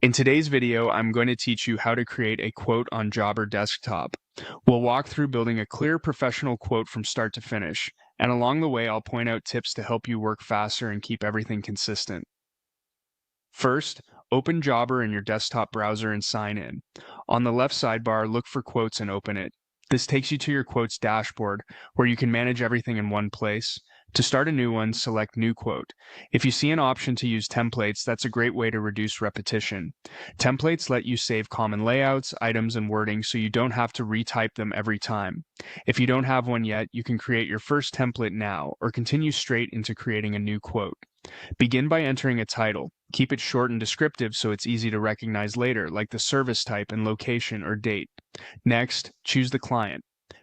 In today's video, I'm going to teach you how to create a quote on Jobber Desktop. We'll walk through building a clear professional quote from start to finish, and along the way, I'll point out tips to help you work faster and keep everything consistent. First, open Jobber in your desktop browser and sign in. On the left sidebar, look for Quotes and open it. This takes you to your Quotes dashboard, where you can manage everything in one place. To start a new one, select New Quote. If you see an option to use templates, that's a great way to reduce repetition. Templates let you save common layouts, items, and wording so you don't have to retype them every time. If you don't have one yet, you can create your first template now, or continue straight into creating a new quote. Begin by entering a title. Keep it short and descriptive so it's easy to recognize later, like the service type and location or date. Next, choose the client.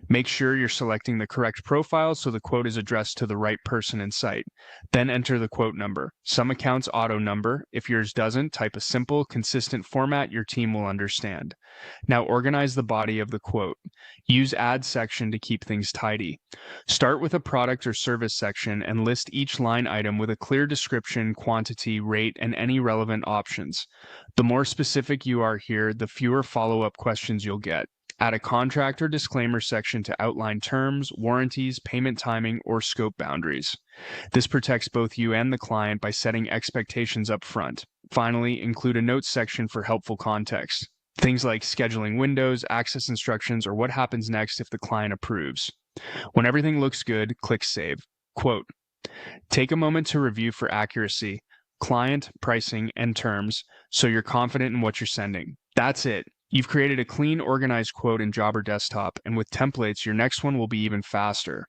Make sure you're selecting the correct profile so the quote is addressed to the right person in sight. Then enter the quote number. Some accounts auto number. If yours doesn't, type a simple, consistent format your team will understand. Now organize the body of the quote. Use Add section to keep things tidy. Start with a product or service section and list each line item with a clear description, quantity, rate, and any relevant options. The more specific you are here, the fewer follow-up questions you'll get. Add a contract or disclaimer section to outline terms, warranties, payment timing, or scope boundaries. This protects both you and the client by setting expectations up front. Finally, include a notes section for helpful context. Things like scheduling windows, access instructions, or what happens next if the client approves. When everything looks good, click Save. Quote: take a moment to review for accuracy, client, pricing, and terms so you're confident in what you're sending. That's it. You've created a clean, organized quote in Jobber Desktop, and with templates, your next one will be even faster.